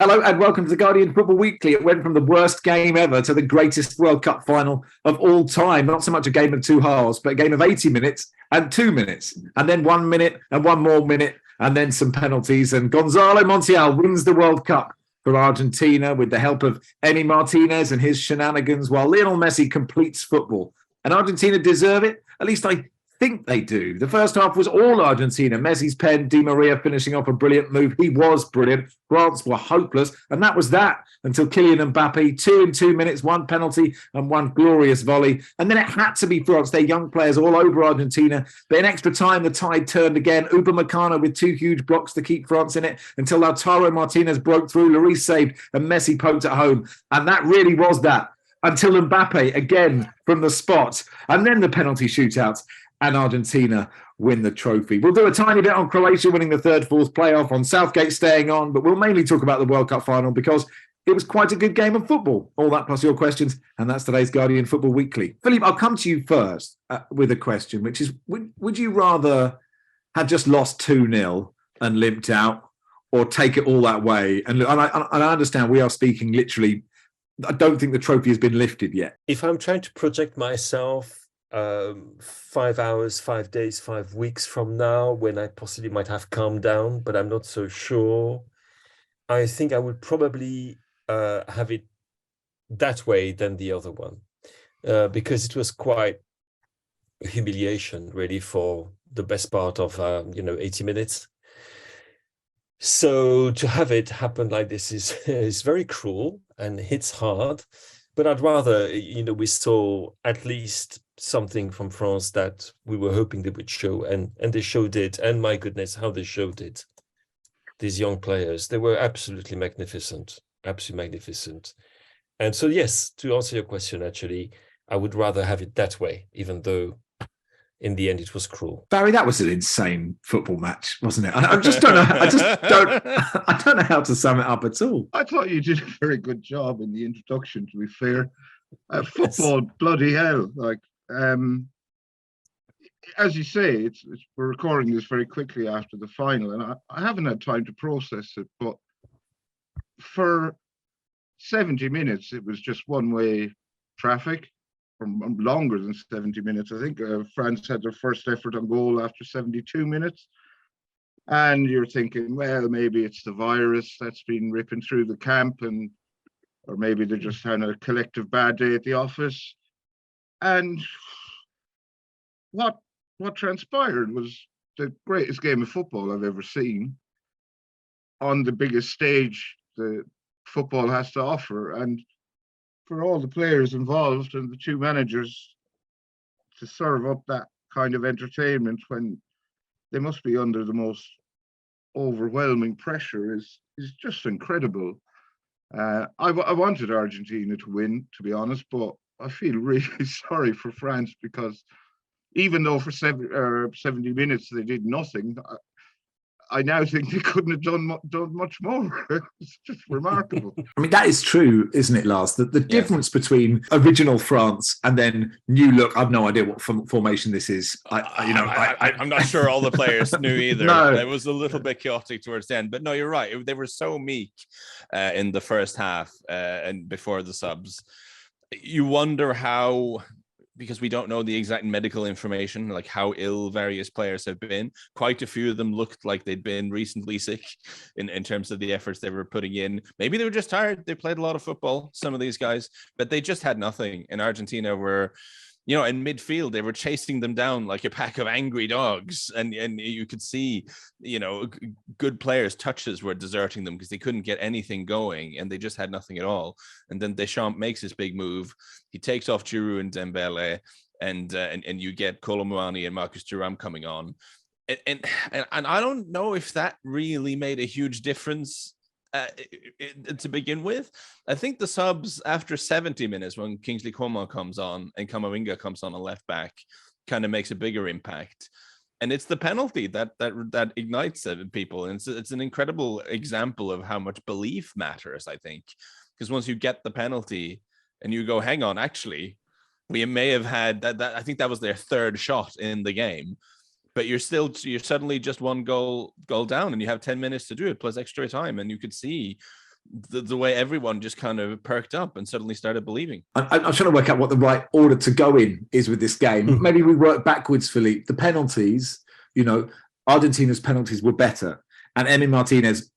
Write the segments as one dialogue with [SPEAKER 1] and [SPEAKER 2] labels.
[SPEAKER 1] Hello and welcome to the Guardian Football Weekly. It went from the worst game ever to the greatest World Cup final of all time. Not so much a game of two halves, but a game of 80 minutes and 2 minutes. And then 1 minute and one more minute and then some penalties. And Gonzalo Montiel wins the World Cup for Argentina with the help of Emi Martinez and his shenanigans, while Lionel Messi completes football. And Argentina deserve it. At least I think they do. The first half was all Argentina. Messi's pen, Di Maria finishing off a brilliant move. He was brilliant. France were hopeless. And that was that until Kylian Mbappe, 2 in 2 minutes, one penalty and one glorious volley. And then it had to be France, their young players all over Argentina. But in extra time, the tide turned again. Upamecano with 2 huge blocks to keep France in it until Lautaro Martinez broke through. Lloris saved and Messi poked at home. And that really was that until Mbappe again from the spot. And then the penalty shootouts. And Argentina win the trophy. We'll do a tiny bit on Croatia winning the third, fourth playoff, on Southgate staying on, but we'll mainly talk about the World Cup final because it was quite a good game of football. All that plus your questions, and that's today's Guardian Football Weekly. Philippe, I'll come to you first with a question, which is, would you rather have just lost 2-0 and limped out, or take it all that way? And I understand we are speaking literally, I don't think the trophy has been lifted yet.
[SPEAKER 2] If I'm trying to project myself 5 hours, 5 days, 5 weeks from now, when I possibly might have calmed down, but I'm not so sure, I think I would probably have it that way than the other one, because it was quite a humiliation, really, for the best part of 80 minutes. So to have it happen like this is very cruel and hits hard. But I'd rather, we saw at least something from France that we were hoping they would show, and they showed it. And my goodness, how they showed it. These young players, they were absolutely magnificent, absolutely magnificent. And so, yes, to answer your question, actually, I would rather have it that way, even though in the end it was cruel.
[SPEAKER 1] Barry, that was an insane football match, wasn't it? I just don't know. I don't know how to sum it up at all.
[SPEAKER 3] I thought you did a very good job in the introduction, to be fair. Football, bloody hell. As you say, we're recording this very quickly after the final, and I haven't had time to process it, but for 70 minutes, it was just one-way traffic. For longer than 70 minutes. I think France had their first effort on goal after 72 minutes. And you're thinking, well, maybe it's the virus that's been ripping through the camp, or maybe they're just having a collective bad day at the office. And what transpired was the greatest game of football I've ever seen on the biggest stage the football has to offer. And for all the players involved and the two managers to serve up that kind of entertainment when they must be under the most overwhelming pressure is just incredible. I wanted Argentina to win, to be honest, but I feel really sorry for France, because even though for 70 minutes they did nothing, I now think they couldn't have done much more. It's just remarkable.
[SPEAKER 1] I mean, that is true, isn't it, Lars? The difference between original France and then new look. I've no idea what formation this is.
[SPEAKER 4] I'm not sure all the players knew either. No. It was a little bit chaotic towards the end. But no, you're right. They were so meek in the first half and before the subs. You wonder how... because we don't know the exact medical information, like how ill various players have been. Quite a few of them looked like they'd been recently sick in terms of the efforts they were putting in. Maybe they were just tired. They played a lot of football, some of these guys, but they just had nothing. And Argentina were, in midfield, they were chasing them down like a pack of angry dogs. And you could see, good players' touches were deserting them because they couldn't get anything going and they just had nothing at all. And then Deschamps makes his big move. He takes off Giroud and Dembele, and you get Kolo Muani and Marcus Thuram coming on. And I don't know if that really made a huge difference to begin with. I think the subs after 70 minutes, when Kingsley Coman comes on and Camavinga comes on a left back, kind of makes a bigger impact. And it's the penalty that ignites people. And it's an incredible example of how much belief matters, I think. Because once you get the penalty and you go, hang on, actually, we may have had that. I think that was their third shot in the game. But you're suddenly just one goal down, and you have 10 minutes to do it plus extra time. And you could see the way everyone just kind of perked up and suddenly started believing.
[SPEAKER 1] I'm trying to work out what the right order to go in is with this game. Maybe we work backwards, Philippe. The penalties, Argentina's penalties were better, and Emi Martinez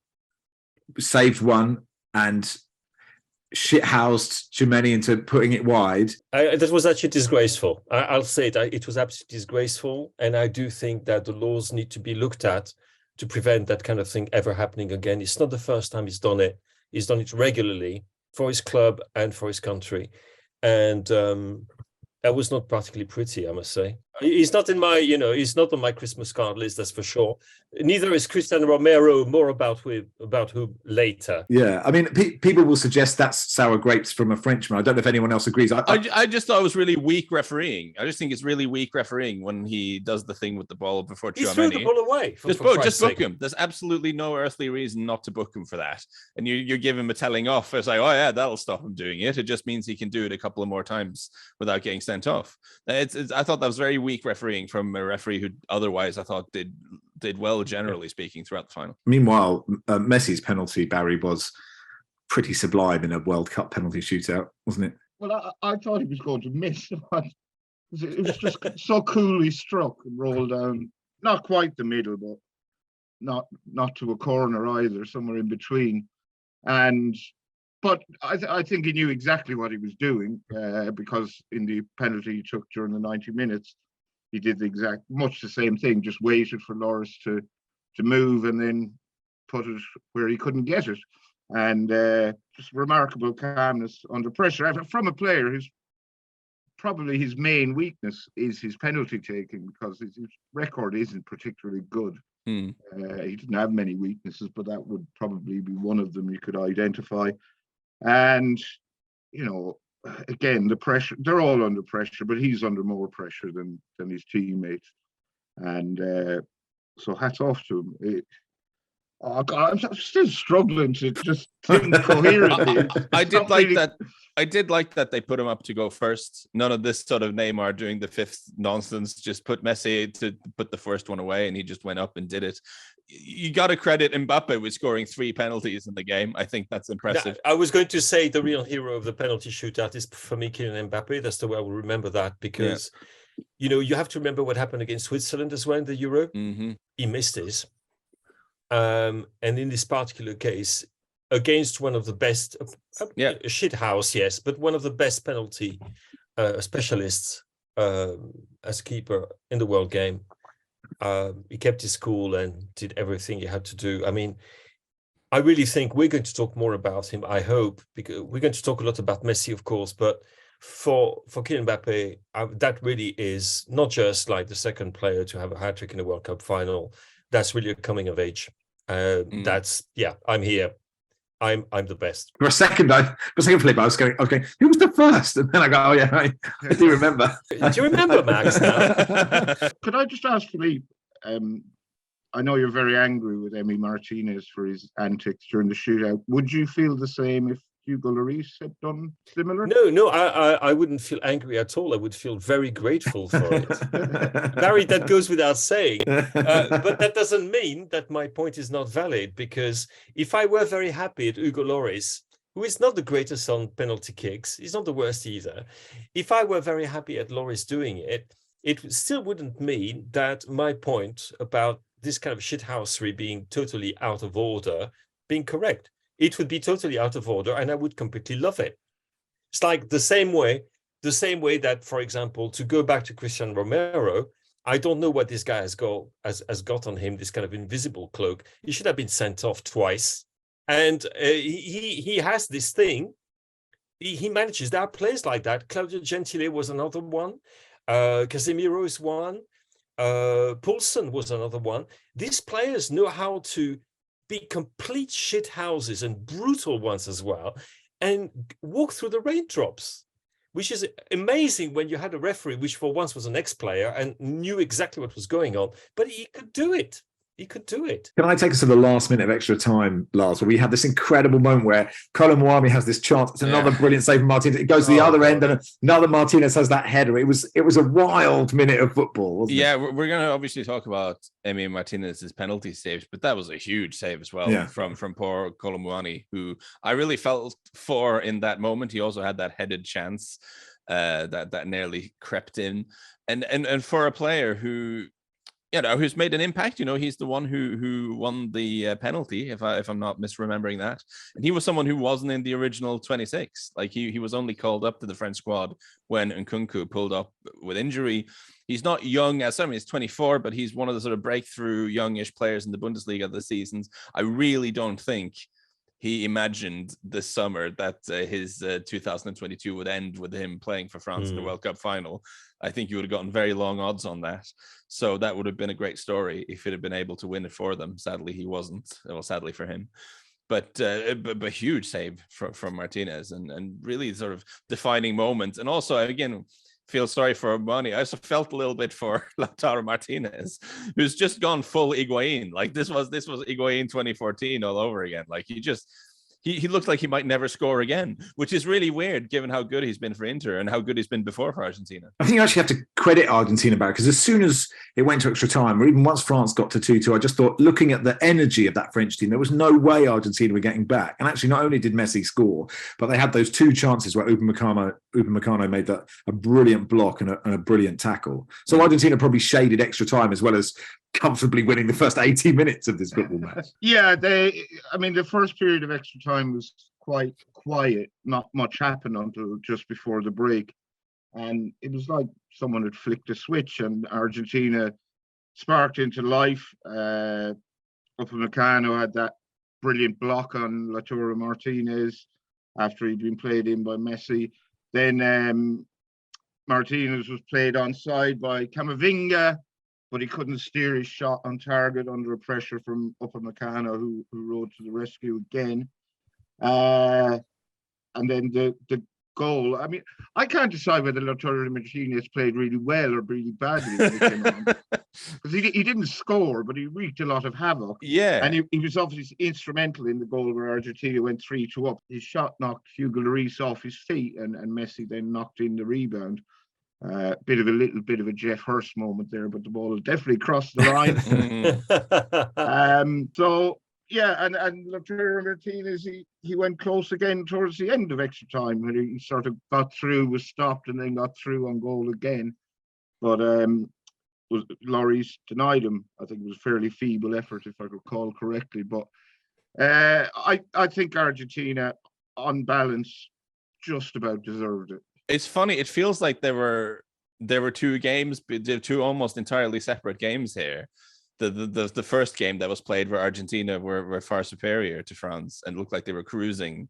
[SPEAKER 1] saved one and shithoused Tchouaméni into putting it wide.
[SPEAKER 2] That was actually disgraceful. I'll say it. It was absolutely disgraceful, and I do think that the laws need to be looked at to prevent that kind of thing ever happening again. It's not the first time he's done it. He's done it regularly for his club and for his country, and that was not particularly pretty, I must say. He's not in my, he's not on my Christmas card list, that's for sure. Neither is Cristiano Romero, more about who later.
[SPEAKER 1] Yeah, I mean, people will suggest that's sour grapes from a Frenchman. I don't know if anyone else agrees.
[SPEAKER 4] I just thought it was really weak refereeing. I just think it's really weak refereeing when he does the thing with the ball before Tchouaméni.
[SPEAKER 2] He threw the ball away.
[SPEAKER 4] Just book him. There's absolutely no earthly reason not to book him for that. And you give him a telling off. It's like, oh yeah, that'll stop him doing it. It just means he can do it a couple of more times without getting sent off. I thought that was very weak refereeing from a referee who otherwise I thought did well, generally speaking, throughout the final.
[SPEAKER 1] Meanwhile, Messi's penalty, Barry, was pretty sublime in a World Cup penalty shootout, wasn't it?
[SPEAKER 3] Well, I thought he was going to miss. It was just so coolly struck and rolled down, not quite the middle, but not to a corner either, somewhere in between. But I think he knew exactly what he was doing because in the penalty he took during the 90 minutes, he did much the same thing, just waited for Lars to move and then put it where he couldn't get it. And just remarkable calmness under pressure from a player who's probably his main weakness is his penalty taking, because his record isn't particularly good. He didn't have many weaknesses, but that would probably be one of them you could identify. And, again, the pressure, they're all under pressure, but he's under more pressure than his teammates. And so hats off to him. I'm still struggling to just think coherently.
[SPEAKER 4] I did like that they put him up to go first. None of this sort of Neymar doing the fifth nonsense. Just put Messi to put the first one away, and he just went up and did it. You got to credit Mbappe with scoring 3 penalties in the game. I think that's impressive.
[SPEAKER 2] I was going to say the real hero of the penalty shootout is for me Kylian Mbappe. That's the way I will remember that, because you have to remember what happened against Switzerland as well in the Euro.
[SPEAKER 4] Mm-hmm.
[SPEAKER 2] He missed his. And in this particular case, against one of the best, shit house, yes, but one of the best penalty specialists as keeper in the world game, he kept his cool and did everything he had to do. I mean, I really think we're going to talk more about him, I hope, because we're going to talk a lot about Messi, of course, but for Kylian Mbappe, that really is not just like the second player to have a hat-trick in a World Cup final. That's really a coming of age. I'm here. I'm the best.
[SPEAKER 1] For a second, Philippe, I was going, who was the first? And then I go, oh yeah, I do remember.
[SPEAKER 2] Do you remember, Max?
[SPEAKER 3] Could I just ask Philippe? I know you're very angry with Emi Martinez for his antics during the shootout. Would you feel the same if Hugo Lloris had done similar?
[SPEAKER 2] No, I wouldn't feel angry at all. I would feel very grateful for it. Barry, that goes without saying. But that doesn't mean that my point is not valid, because if I were very happy at Hugo Lloris, who is not the greatest on penalty kicks, he's not the worst either. If I were very happy at Lloris doing it, it still wouldn't mean that my point about this kind of shithousery being totally out of order being correct. It would be totally out of order, and I would completely love it. It's like the same way that, for example, to go back to Cristiano Romero, I don't know what this guy has got on him, this kind of invisible cloak. He should have been sent off twice. And he has this thing. He manages. There are players like that. Claudio Gentile was another one. Casemiro is one. Poulsen was another one. These players know how to be complete shit houses and brutal ones as well, and walk through the raindrops, which is amazing when you had a referee which for once was an ex-player and knew exactly what was going on, but he could do it. he could do it.
[SPEAKER 1] Can I take us to the last minute of extra time, Lars, where we had this incredible moment where Colin Mwami has this chance. It's another brilliant save from Martinez. It goes to the other end, and another Martinez has that header. It was a wild minute of football, wasn't it?
[SPEAKER 4] Yeah, we're going to obviously talk about Emi Martinez's penalty saves, but that was a huge save as well from poor Colin Mwami, who I really felt for in that moment. He also had that headed chance that nearly crept in, and for a player who, who's made an impact. He's the one who won the penalty, if I'm not misremembering that. And he was someone who wasn't in the original 26. Like he was only called up to the French squad when Nkunku pulled up with injury. He's not young, he's 24, but he's one of the sort of breakthrough youngish players in the Bundesliga this season. I really don't think he imagined this summer that his 2022 would end with him playing for France in the World Cup final. I think you would have gotten very long odds on that. So that would have been a great story if it had been able to win it for them. Sadly, he wasn't. Well, sadly for him. But huge save from Martinez and really sort of defining moment. And also, again, feel sorry for Barney. I also felt a little bit for Lautaro Martinez, who's just gone full Higuain. Like this was Higuain 2014 all over again. Like he looks like he might never score again, which is really weird given how good he's been for Inter and how good he's been before for Argentina.
[SPEAKER 1] I think you actually have to credit Argentina back, because as soon as it went to extra time, or even once France got to 2-2, I just thought, looking at the energy of that French team, there was no way Argentina were getting back. And actually, not only did Messi score, but they had those two chances where Upamecano made that a brilliant block and a brilliant tackle. So Argentina probably shaded extra time as well as comfortably winning the first 80 minutes of this football match.
[SPEAKER 3] Yeah, the first period of extra time was quite quiet. Not much happened until just before the break. And it was like someone had flicked a switch and Argentina sparked into life. Upamecano had that brilliant block on Lautaro Martinez after he'd been played in by Messi. Then Martinez was played onside by Camavinga, but he couldn't steer his shot on target under pressure from Upamecano, who rode to the rescue again. And then the goal. I mean, I can't decide whether Lautaro Martinez played really well or really badly when he came on. Because he didn't score, but he wreaked a lot of havoc.
[SPEAKER 4] Yeah.
[SPEAKER 3] And he was obviously instrumental in the goal where Argentina went 3-2 up. His shot knocked Hugo Lloris off his feet, and Messi then knocked in the rebound. Little bit of a Jeff Hurst moment there, but the ball definitely crossed the line. So yeah, and Lautaro Martinez, he went close again towards the end of extra time when he sort of got through, was stopped, and then got through on goal again. But Lloris denied him. I think it was a fairly feeble effort, if I recall correctly. But I think Argentina, on balance, just about deserved it.
[SPEAKER 4] It's funny. It feels like there were two games, two almost entirely separate games here. The first game that was played where Argentina were far superior to France and looked like they were cruising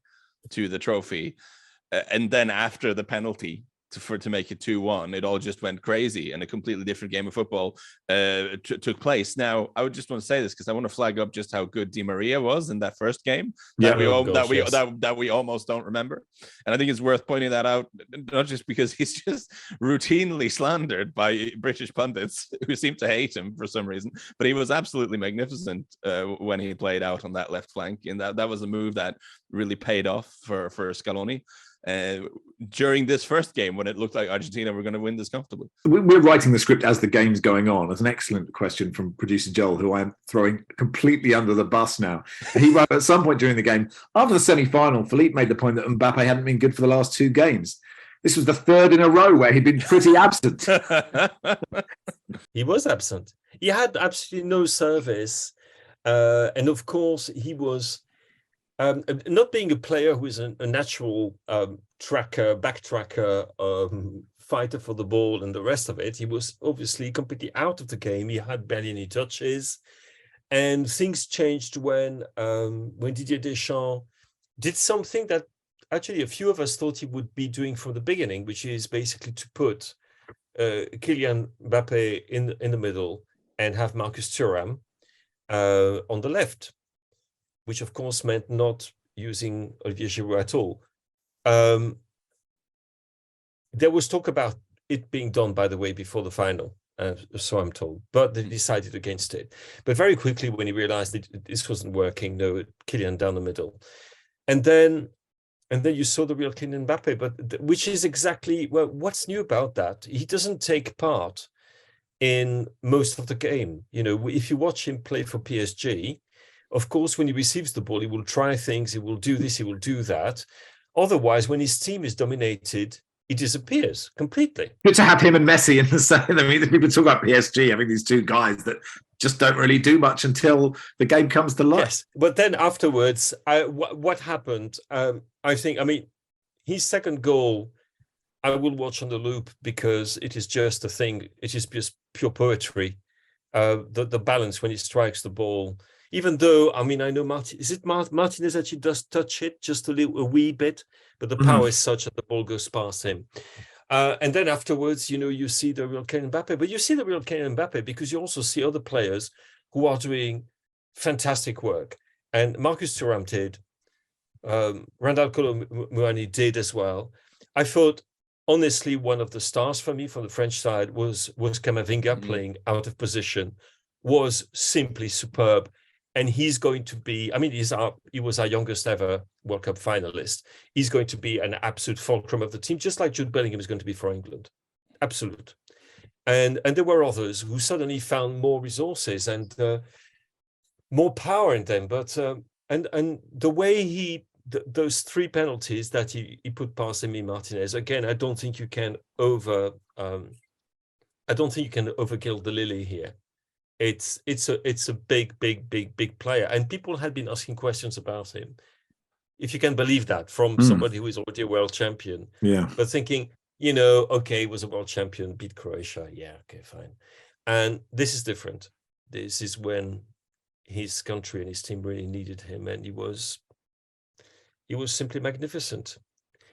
[SPEAKER 4] to the trophy, and then after the penalty to make it 2-1, it all just went crazy and a completely different game of football took place. Now, I would just want to say this because I want to flag up just how good Di Maria was in that first game that we almost don't remember. And I think it's worth pointing that out, not just because he's just routinely slandered by British pundits who seem to hate him for some reason, but he was absolutely magnificent when he played out on that left flank, and that was a move that really paid off for Scaloni. During this first game when it looked like Argentina were going to win this comfortably.
[SPEAKER 1] We're writing the script as the game's going on. There's an excellent question from producer Joel, who I'm throwing completely under the bus now. He wrote at some point during the game, after the semi-final, Philippe made the point that Mbappe hadn't been good for the last two games. This was the third in a row where he'd been pretty absent.
[SPEAKER 2] He was absent. He had absolutely no service. And of course, he was not being a player who is a natural backtracker, fighter for the ball and the rest of it. He was obviously completely out of the game. He had barely any touches. And things changed when Didier Deschamps did something that actually a few of us thought he would be doing from the beginning, which is basically to put Kylian Mbappe in the middle and have Marcus Thuram on the left, which of course meant not using Olivier Giroud at all. There was talk about it being done, by the way, before the final. So I'm told, but they decided against it. But very quickly, when he realized that this wasn't working, no, Kylian down the middle, and then you saw the real Kylian Mbappe. But which is exactly, well, what's new about that? He doesn't take part in most of the game. You know, if you watch him play for PSG, of course, when he receives the ball, he will try things, he will do this, he will do that. Otherwise, when his team is dominated, he disappears completely.
[SPEAKER 1] Good to have him and Messi in the same. I mean, people talk about PSG having these two guys that just don't really do much until the game comes to life.
[SPEAKER 2] Yes, but then afterwards, what happened? I mean, his second goal, I will watch on the loop because it is just a thing. It is just pure poetry. The balance when he strikes the ball. Even though, I mean, I know Martinez actually does touch it just a wee bit, but the power is such that the ball goes past him. And then afterwards, you know, you see the real Kylian Mbappe, but you see the real Kylian Mbappe because you also see other players who are doing fantastic work. And Marcus Thuram did, Randall Kolo Muani did as well. I thought, honestly, one of the stars for me from the French side was Camavinga playing out of position, was simply superb. And he's going to be, I mean, he was our youngest ever World Cup finalist. He's going to be an absolute fulcrum of the team, just like Jude Bellingham is going to be for England. Absolute. And there were others who suddenly found more resources and more power in them. But and the way those three penalties that he put past Emi Martinez, again, I don't think you can overkill the lily here. It's a big player, and people had been asking questions about him, if you can believe that, from somebody who is already a world champion.
[SPEAKER 1] Yeah,
[SPEAKER 2] but thinking, you know, okay, he was a world champion, beat Croatia, yeah, okay, fine. And this is different. This is when his country and his team really needed him, and he was simply magnificent.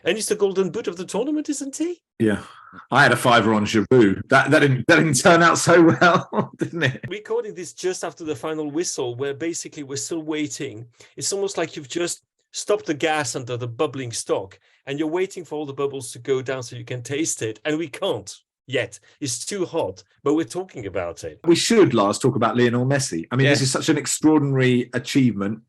[SPEAKER 2] And he's the golden boot of the tournament, isn't he?
[SPEAKER 1] Yeah. I had a fiver on Giroud. That didn't turn out so well, didn't it?
[SPEAKER 2] Recording this just after the final whistle, where basically we're still waiting. It's almost like you've just stopped the gas under the bubbling stock, and you're waiting for all the bubbles to go down so you can taste it. And we can't yet. It's too hot, but we're talking about it.
[SPEAKER 1] We should, Lars, talk about Lionel Messi. I mean, This is such an extraordinary achievement.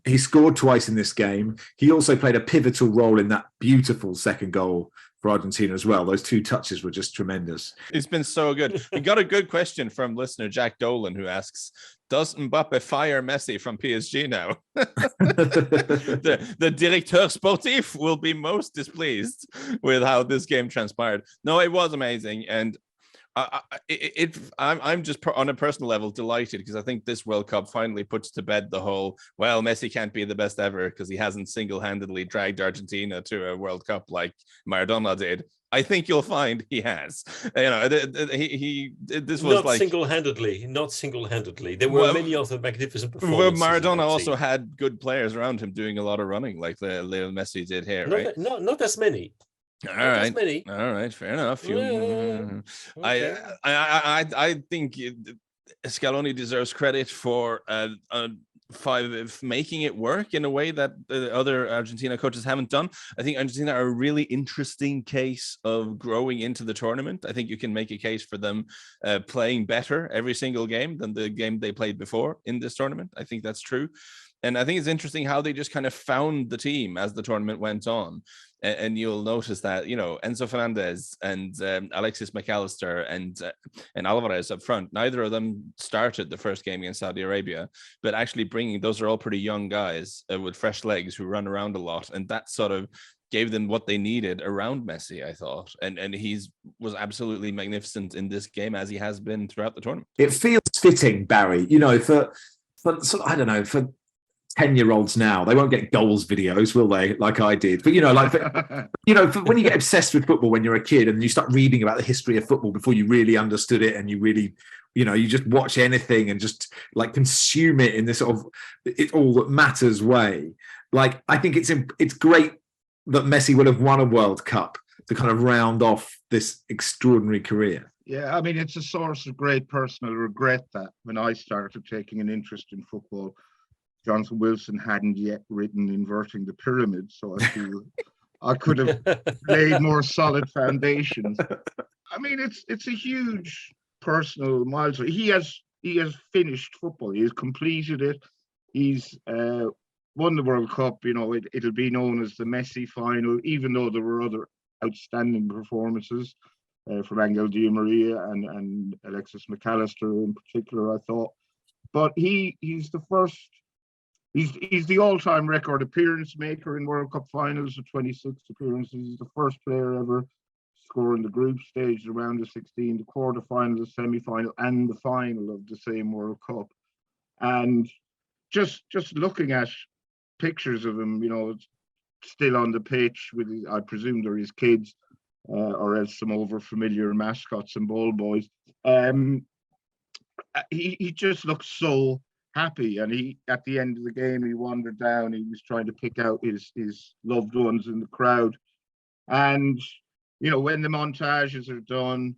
[SPEAKER 1] He scored twice in this game. He also played a pivotal role in that beautiful second goal for Argentina as well. Those two touches were just tremendous.
[SPEAKER 4] It's been so good. We got a good question from listener Jack Dolan, who asks, does Mbappe fire Messi from PSG now? the directeur sportif will be most displeased with how this game transpired. No, it was amazing. And I'm just on a personal level delighted, because I think this World Cup finally puts to bed the whole, well, Messi can't be the best ever because he hasn't single-handedly dragged Argentina to a World Cup like Maradona did. I think you'll find he has. You know, this was
[SPEAKER 2] not single-handedly. There were many other magnificent performances.
[SPEAKER 4] Maradona also had good players around him doing a lot of running, like Lionel Messi did here, right?
[SPEAKER 2] Not as many.
[SPEAKER 4] All right, fair enough.
[SPEAKER 2] Okay.
[SPEAKER 4] I think Scaloni deserves credit for making it work in a way that the other Argentina coaches haven't done. I think Argentina are a really interesting case of growing into the tournament. I think you can make a case for them playing better every single game than the game they played before in this tournament. I think that's true. And I think it's interesting how they just kind of found the team as the tournament went on. And you'll notice that, you know, Enzo Fernandez and Alexis McAllister and Alvarez up front, neither of them started the first game against Saudi Arabia, but actually those are all pretty young guys with fresh legs who run around a lot. And that sort of gave them what they needed around Messi, I thought. And was absolutely magnificent in this game, as he has been throughout the tournament.
[SPEAKER 1] It feels fitting, Barry, you know, for I don't know, for 10-year-olds now, they won't get goals videos, will they? Like I did. But, you know, like, you know, when you get obsessed with football when you're a kid and you start reading about the history of football before you really understood it, and you really, you know, you just watch anything and just like consume it in this sort of it all that matters way. Like, I think it's great that Messi would have won a World Cup to kind of round off this extraordinary career.
[SPEAKER 3] Yeah, I mean, it's a source of great personal regret that when I started taking an interest in football, Jonathan Wilson hadn't yet written Inverting the Pyramid, so I feel I could have laid more solid foundations. I mean, it's a huge personal milestone. He has finished football. He has completed it. He's won the World Cup. You know, it'll be known as the Messi final, even though there were other outstanding performances from Angel Di Maria and Alexis McAllister in particular, I thought. But he's the first. He's the all-time record appearance maker in World Cup finals with 26 appearances. He's the first player ever score in the group stage, the round of 16, the quarterfinal, the semi-final, and the final of the same World Cup. And just looking at pictures of him, you know, still on the pitch with, I presume they're his kids, or else some over familiar mascots and ball boys. He just looks so happy, and he, at the end of the game, he wandered down. He was trying to pick out his loved ones in the crowd, and you know, when the montages are done,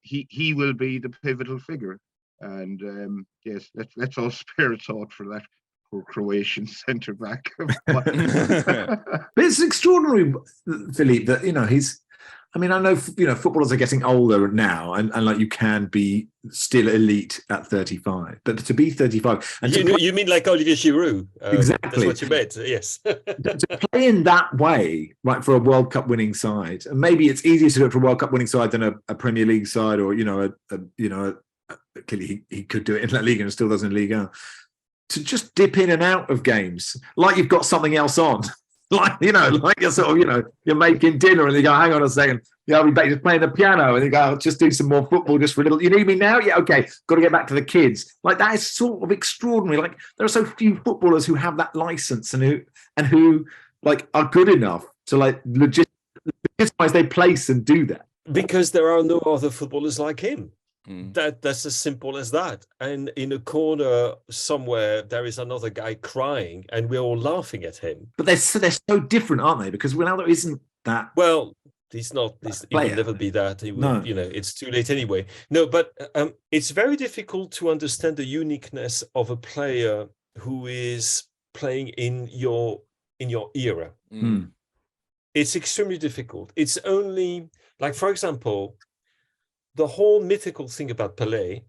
[SPEAKER 3] he will be the pivotal figure. And yes, let's all spare a thought for that poor Croatian centre back.
[SPEAKER 1] But it's extraordinary, Philippe, that, you know, he's. I mean, I know, you know, footballers are getting older now, and like you can be still elite at 35, but to be 35 and
[SPEAKER 2] you mean like Olivier Giroud?
[SPEAKER 1] Exactly,
[SPEAKER 2] that's what you meant. Yes.
[SPEAKER 1] To play in that way, right, for a World Cup winning side, and maybe it's easier to do it for a World Cup winning side than a Premier League side, or clearly he could do it in La Liga and still doesn't in Liga. To just dip in and out of games like you've got something else on. Like, you know, like you're sort of, you know, you're making dinner and you go, hang on a second, I'll be back just playing the piano, and you go, I'll just do some more football just for a little. You need me now? Yeah, okay, got to get back to the kids. Like, that is sort of extraordinary. Like, there are so few footballers who have that license and who like are good enough to like legitimize their place and do that.
[SPEAKER 2] Because there are no other footballers like him. That's as simple as that. And in a corner somewhere, there is another guy crying, and we're all laughing at him.
[SPEAKER 1] But they're so different, aren't they? Because Ronaldo isn't that.
[SPEAKER 2] Well, he's not. He will never be that. He will,
[SPEAKER 1] no.
[SPEAKER 2] You know, it's too late anyway. No, but it's very difficult to understand the uniqueness of a player who is playing in your era. It's extremely difficult. It's only like, for example, the whole mythical thing about Pelé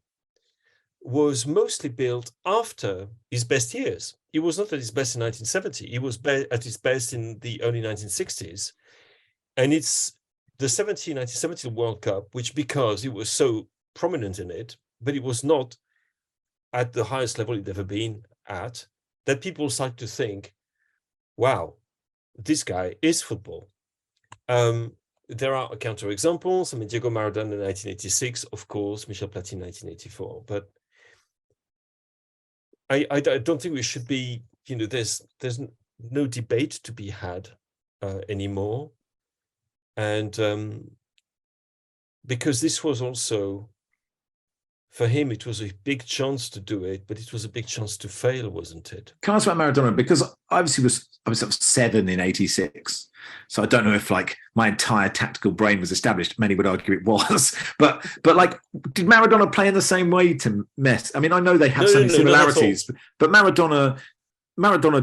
[SPEAKER 2] was mostly built after his best years. He was not at his best in 1970. He was at his best in the early 1960s. And it's the 1970 World Cup, which, because he was so prominent in it, but it was not at the highest level he'd ever been at, that people start to think, wow, this guy is football. There are counterexamples. I mean, Diego Maradona in 1986, of course, Michel Platini in 1984. But I don't think we should be, you know, there's no debate to be had anymore. And because this was also, for him, it was a big chance to do it, but it was a big chance to fail, wasn't it?
[SPEAKER 1] Can I ask about Maradona? Because I was 7 in 86. So I don't know if like my entire tactical brain was established. Many would argue it was, but like, did Maradona play in the same way to Messi? I mean, I know they have some similarities, but Maradona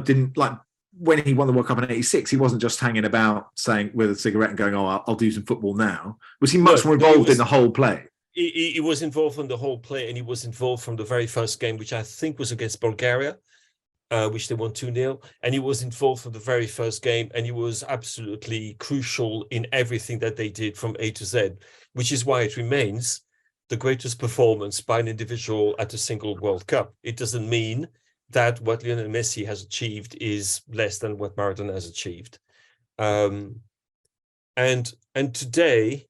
[SPEAKER 1] didn't, like, when he won the World Cup in 86, he wasn't just hanging about saying with a cigarette and going, "Oh, I'll do some football now." Was he much more involved in the whole play?
[SPEAKER 2] He was involved in the whole play, and he was involved from the very first game, which I think was against Bulgaria, which they won 2-0. And he was involved from the very first game, and he was absolutely crucial in everything that they did from A to Z, which is why it remains the greatest performance by an individual at a single World Cup. It doesn't mean that what Lionel Messi has achieved is less than what Maradona has achieved. And today,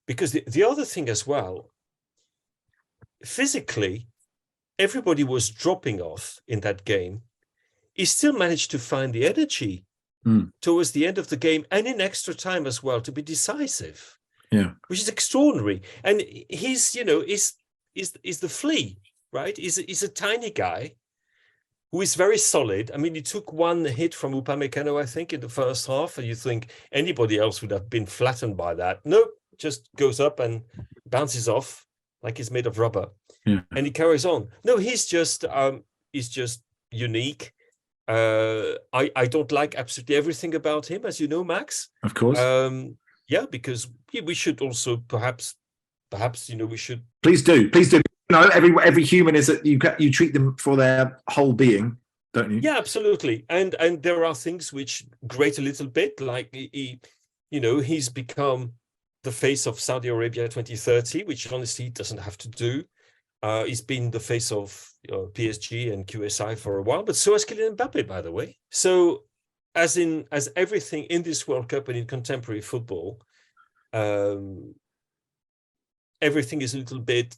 [SPEAKER 2] because the other thing as well, physically, everybody was dropping off in that game. He still managed to find the energy towards the end of the game and in extra time as well to be decisive.
[SPEAKER 1] Yeah,
[SPEAKER 2] which is extraordinary. And he's, you know, is the flea, right? He's a tiny guy who is very solid. I mean, he took one hit from Upamecano, I think, in the first half, and you think anybody else would have been flattened by that. Nope, just goes up and bounces off like he's made of rubber, and he carries on. No, he's just unique. I don't like absolutely everything about him, as you know, Max.
[SPEAKER 1] Of course.
[SPEAKER 2] Yeah, because we should also perhaps perhaps, we should.
[SPEAKER 1] Please do. Every human is that you treat them for their whole being, don't you?
[SPEAKER 2] Yeah, absolutely. And there are things which grate a little bit, like he's become the face of Saudi Arabia 2030, which honestly he doesn't have to do. He's been the face of PSG and QSI for a while, but so has Kylian Mbappe, by the way. So as everything in this World Cup and in contemporary football, everything is a little bit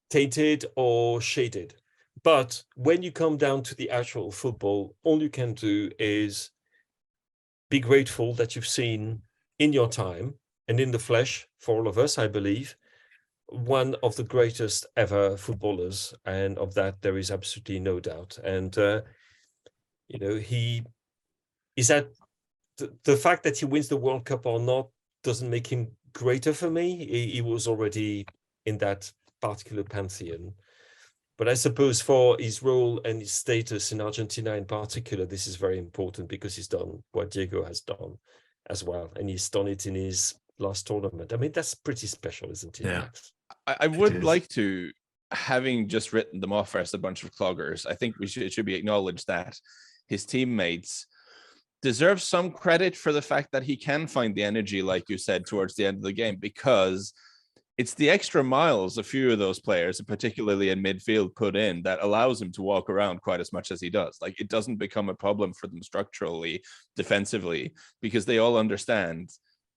[SPEAKER 2] tainted or shaded. But when you come down to the actual football, all you can do is be grateful that you've seen in your time and in the flesh, for all of us, I believe, one of the greatest ever footballers, and of that there is absolutely no doubt. And he is at the fact that he wins the World Cup or not doesn't make him greater for me. He was already in that particular pantheon. But I suppose for his role and his status in Argentina in particular, this is very important because he's done what Diego has done as well. And he's done it in his last tournament. I mean, that's pretty special, isn't it?
[SPEAKER 1] Yeah.
[SPEAKER 4] I would like to, having just written them off as a bunch of cloggers, I think it should be acknowledged that his teammates deserve some credit for the fact that he can find the energy, like you said, towards the end of the game, because it's the extra miles a few of those players, particularly in midfield, put in that allows him to walk around quite as much as he does. Like, it doesn't become a problem for them structurally, defensively, because they all understand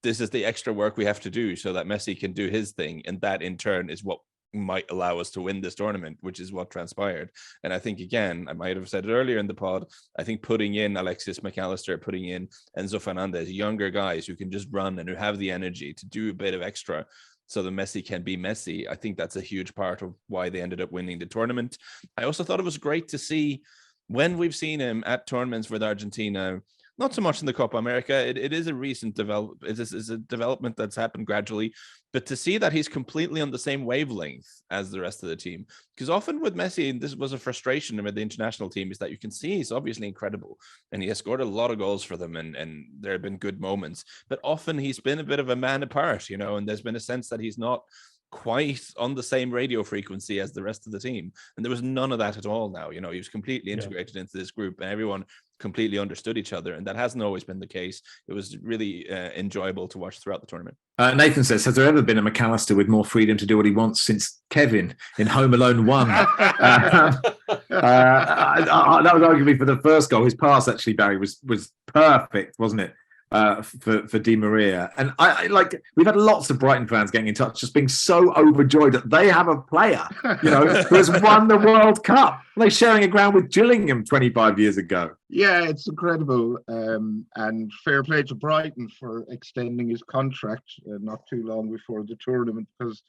[SPEAKER 4] this is the extra work we have to do so that Messi can do his thing. And that in turn is what might allow us to win this tournament, which is what transpired. And I think, again, I might have said it earlier in the pod, I think putting in Alexis McAllister, putting in Enzo Fernandez, younger guys who can just run and who have the energy to do a bit of extra so that Messi can be Messi, I think that's a huge part of why they ended up winning the tournament. I also thought it was great to see when we've seen him at tournaments with Argentina, not so much in the Copa America. It is a recent development. It is a development that's happened gradually, but to see that he's completely on the same wavelength as the rest of the team, because often with Messi, and this was a frustration with the international team, is that you can see he's obviously incredible and he has scored a lot of goals for them, and there have been good moments, but often he's been a bit of a man apart, and there's been a sense that he's not quite on the same radio frequency as the rest of the team, and there was none of that at all now. He was completely integrated into this group, and everyone completely understood each other, and that hasn't always been the case. It was really enjoyable to watch throughout the tournament. Nathan
[SPEAKER 1] says, has there ever been a McAllister with more freedom to do what he wants since Kevin in Home Alone 1? That was arguably for the first goal. His pass, actually, Barry, was perfect, wasn't it? For Di Maria. And I we've had lots of Brighton fans getting in touch, just being so overjoyed that they have a player, who has won the World Cup. They're sharing a ground with Gillingham 25 years ago.
[SPEAKER 3] Yeah, it's incredible. And fair play to Brighton for extending his contract not too long before the tournament, because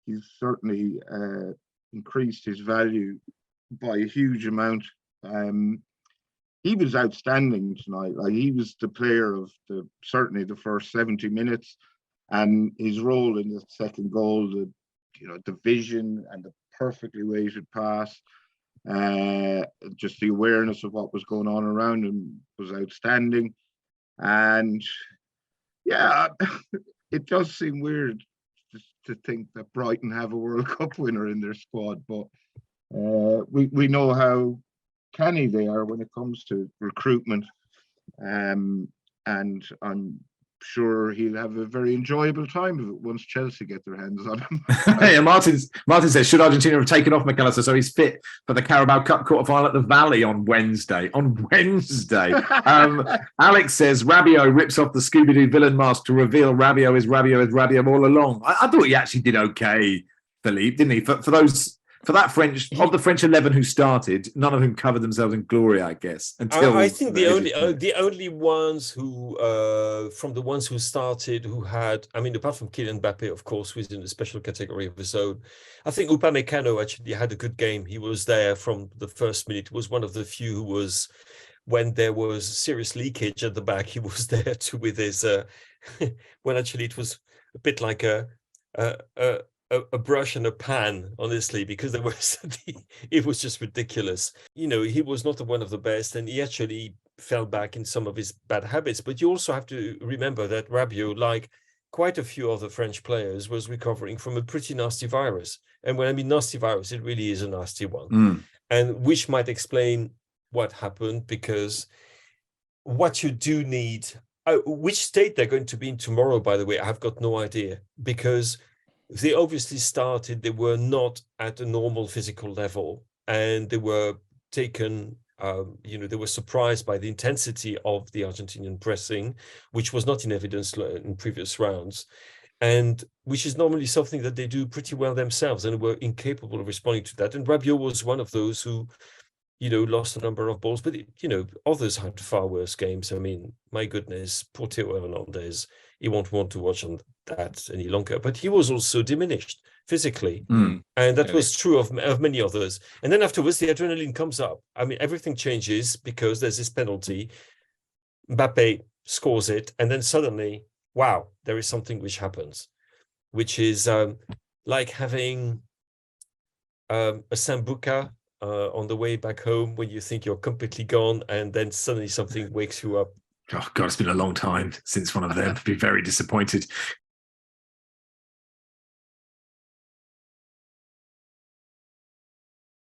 [SPEAKER 3] he's certainly increased his value by a huge amount. He was outstanding tonight. Like, he was the player of certainly the first 70 minutes, and his role in the second goal, the vision and the perfectly weighted pass, just the awareness of what was going on around him was outstanding. And yeah, it does seem weird to think that Brighton have a World Cup winner in their squad, but we know how canny they are when it comes to recruitment, and I'm sure he'll have a very enjoyable time of it once Chelsea get their hands on him.
[SPEAKER 1] Yeah, Martin says, should Argentina have taken off McAllister so he's fit for the Carabao Cup quarterfinal at the Valley on Wednesday? Alex says, Rabiot rips off the Scooby-Doo villain mask to reveal Rabiot is Rabiot all along. I thought he actually did okay, Philippe, didn't he? For that French, of the French 11 who started, none of whom covered themselves in glory, I guess. Until
[SPEAKER 2] I think the only ones who, from the ones who started, who had, apart from Kylian Mbappe, of course, who is in a special category of his own, I think Upamecano actually had a good game. He was there from the first minute. He was one of the few who was, when there was serious leakage at the back, he was there too with his, when actually it was a bit like a brush and a pan, honestly, because there was it was just ridiculous. He was not one of the best, and he actually fell back in some of his bad habits. But you also have to remember that Rabiot, like quite a few other French players was recovering from a pretty nasty virus. And when I mean nasty virus, it really is a nasty one. And which might explain what happened, because what you do need, which state they're going to be in tomorrow, by the way, I have got no idea, because they obviously started, they were not at a normal physical level, and they were taken, they were surprised by the intensity of the Argentinian pressing, which was not in evidence in previous rounds, and which is normally something that they do pretty well themselves, and were incapable of responding to that. And Rabiot was one of those who, lost a number of balls, but, others had far worse games. I mean, my goodness, poor Theo Hernandez, he won't want to watch on that any longer, but he was also diminished physically. And that was true of many others. And then afterwards, the adrenaline comes up. I mean, everything changes because there's this penalty. Mbappe scores it, and then suddenly, wow, there is something which happens, which is like having a sambuca on the way back home when you think you're completely gone, and then suddenly something wakes you up.
[SPEAKER 1] Oh God, it's been a long time since one of them. I'd be very disappointed.